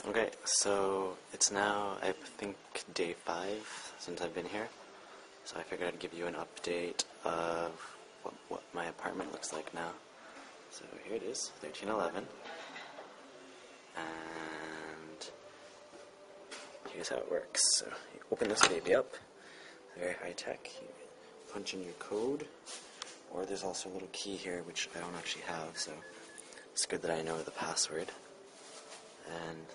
Okay, so it's now, I think, day 5 since I've been here. So I figured I'd give you an update of what my apartment looks like now. So here it is, 1311. And here's how it works. So you open this baby up, very high tech. You punch in your code, or there's also a little key here which I don't actually have, so it's good that I know the password. And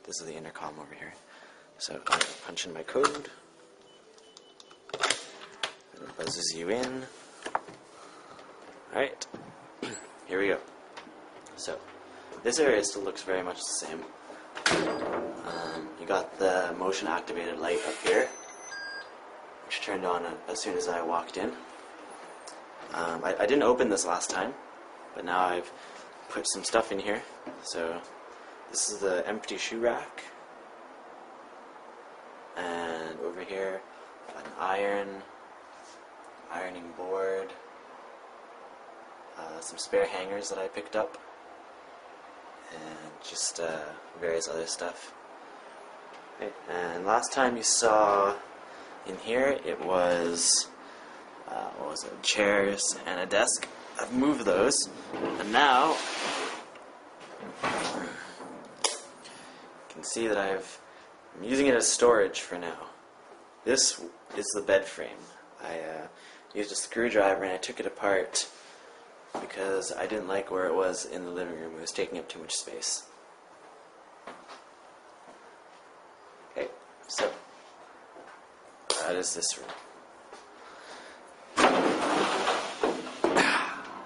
this is the intercom over here. So I punch in my code, and it buzzes you in. Alright, here we go. So this area still looks very much the same. You got the motion activated light up here, which turned on as soon as I walked in. I didn't open this last time, but now I've put some stuff in here. So this is the empty shoe rack, and over here an ironing board, some spare hangers that I picked up, and just various other stuff. Okay. And last time you saw in here, it was what was it? Chairs and a desk. I've moved those, and now you can see that I'm using it as storage for now. This is the bed frame. I used a screwdriver and I took it apart because I didn't like where it was in the living room. It was taking up too much space. Okay, so that is this room.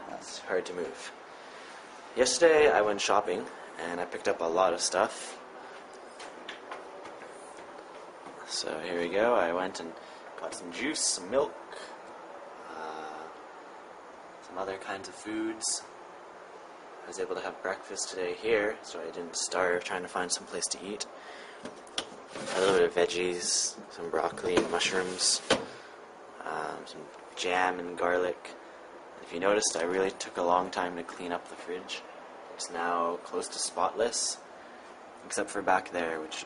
That's hard to move. Yesterday I went shopping and I picked up a lot of stuff. So here we go. I went and got some juice, some milk, some other kinds of foods. I was able to have breakfast today here, so I didn't starve trying to find some place to eat. A little bit of veggies, some broccoli and mushrooms, some jam and garlic. And if you noticed, I really took a long time to clean up the fridge. It's now close to spotless, except for back there, which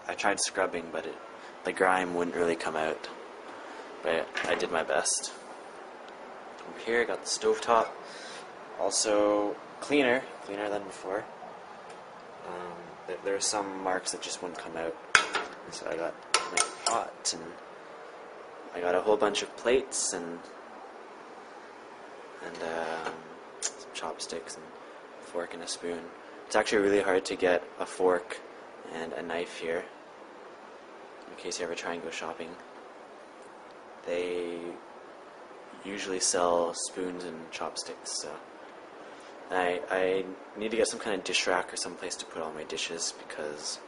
I tried scrubbing, but the grime wouldn't really come out. But I did my best. Over here, I got the stovetop. Also cleaner than before. There are some marks that just wouldn't come out. So I got my pot, and I got a whole bunch of plates and some chopsticks and a fork and a spoon. It's actually really hard to get a fork and a knife here, in case you ever try and go shopping. They usually sell spoons and chopsticks, so I need to get some kind of dish rack or some place to put all my dishes, because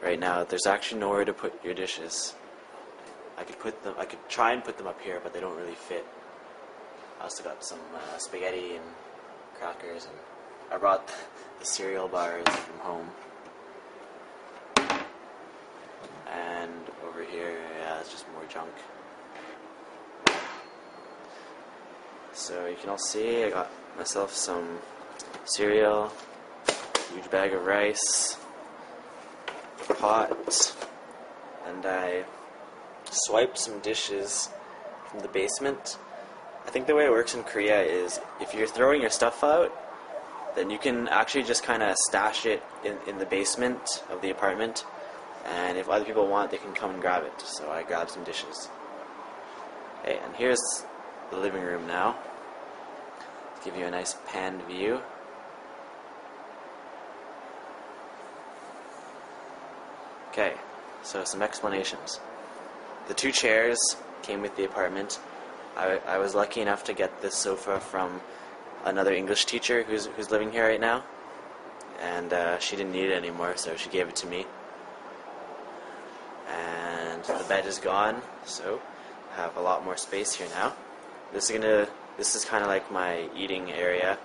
right now there's actually nowhere to put your dishes. I could try and put them up here, but they don't really fit. I also got some spaghetti and crackers, and I brought the cereal bars from home. And over here, yeah, it's just more junk. So you can all see I got myself some cereal, huge bag of rice, a pot, and I swiped some dishes from the basement. I think the way it works in Korea is if you're throwing your stuff out, then you can actually just kind of stash it in the basement of the apartment, and if other people want, they can come and grab it. So I grabbed some dishes. Okay, and here's the living room now. Give you a nice panned view. Okay, so some explanations. The 2 chairs came with the apartment. I was lucky enough to get this sofa from another English teacher who's living here right now, and she didn't need it anymore, so she gave it to me. And the bed is gone, so I have a lot more space here now. This is kind of like my eating area.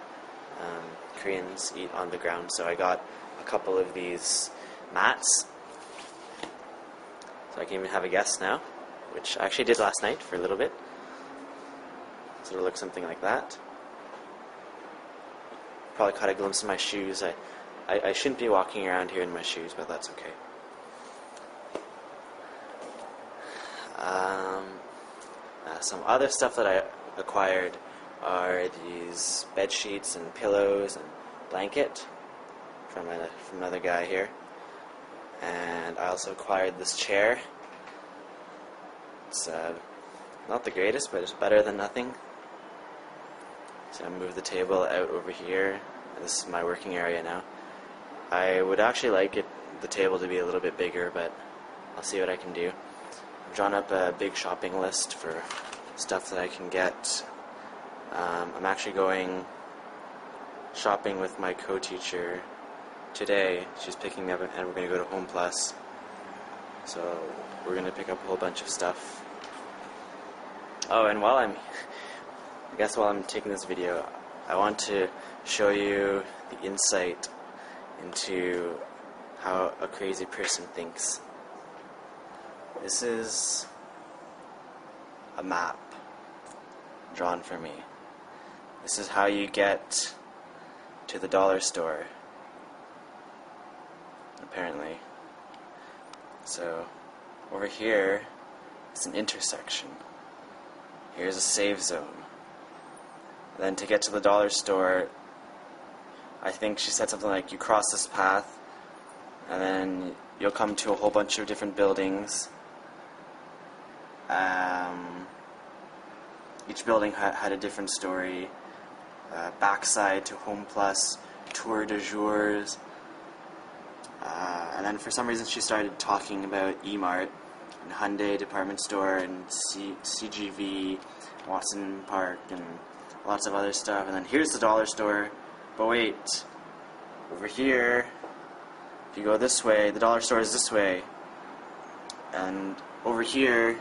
Koreans eat on the ground, so I got a couple of these mats. So I can even have a guest now, which I actually did last night for a little bit. So it'll look something like that. Probably caught a glimpse of my shoes. I I shouldn't be walking around here in my shoes, but that's okay. Some other stuff that I acquired are these bed sheets and pillows and blanket from another guy here. And I also acquired this chair. It's not the greatest, but it's better than nothing. So I moved the table out over here. This is my working area now. I would actually like the table to be a little bit bigger, but I'll see what I can do. I've drawn up a big shopping list for stuff that I can get. I'm actually going shopping with my co-teacher today. She's picking me up, and we're going to go to Home Plus. So we're going to pick up a whole bunch of stuff. Oh, and while I'm taking this video, I want to show you the insight into how a crazy person thinks. This is a map drawn for me. This is how you get to the dollar store, apparently. So over here is an intersection. Here's a save zone. And then to get to the dollar store, I think she said something like you cross this path and then you'll come to a whole bunch of different buildings. Each building had a different story. Backside to Home Plus, tour de jours. And then for some reason she started talking about E-Mart and Hyundai department store and CGV, Watson Park, and lots of other stuff. And then here's the dollar store. But wait, over here, if you go this way, the dollar store is this way. And over here,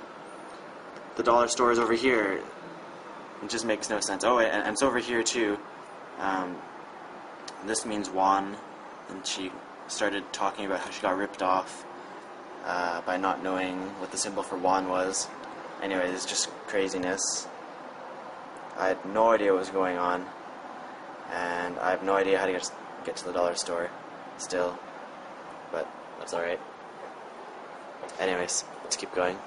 the dollar store is over here. It just makes no sense. Oh, and it's over here too. This means won. And she started talking about how she got ripped off by not knowing what the symbol for won was. Anyway, it's just craziness. I had no idea what was going on, and I have no idea how to get to the dollar store still, but that's alright. Anyways, let's keep going.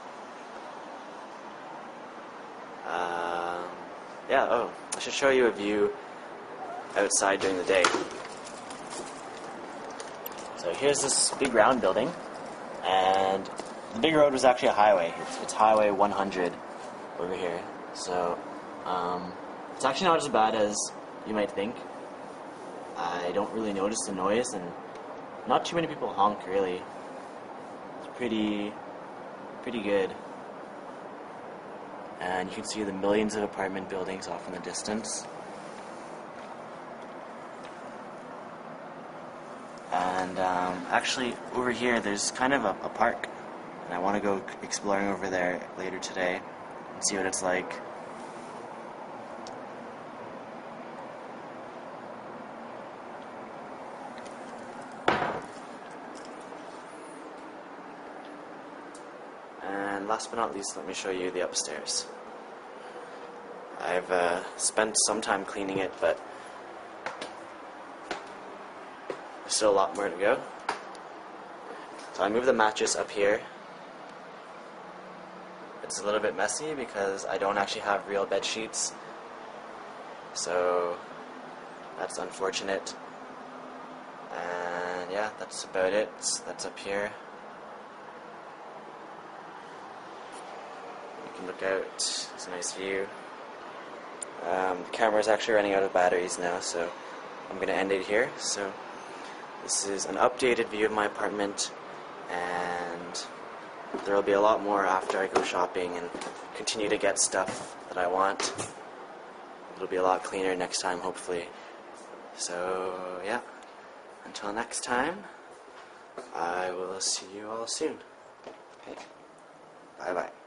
I should show you a view outside during the day. So here's this big round building, and the big road was actually a highway. It's Highway 100 over here. So it's actually not as bad as you might think. I don't really notice the noise, and not too many people honk really. It's pretty good. And you can see the millions of apartment buildings off in the distance. And actually over here there's kind of a park, and I want to go exploring over there later today and see what it's like. And last but not least, let me show you the upstairs. I've spent some time cleaning it, but there's still a lot more to go. So I moved the mattress up here. It's a little bit messy because I don't actually have real bed sheets, so that's unfortunate. And yeah, that's about it. That's up here. You can look out. It's a nice view. The camera is actually running out of batteries now, so I'm going to end it here. So this is an updated view of my apartment, and there will be a lot more after I go shopping and continue to get stuff that I want. It'll be a lot cleaner next time, hopefully. So yeah, until next time, I will see you all soon. Okay, bye bye.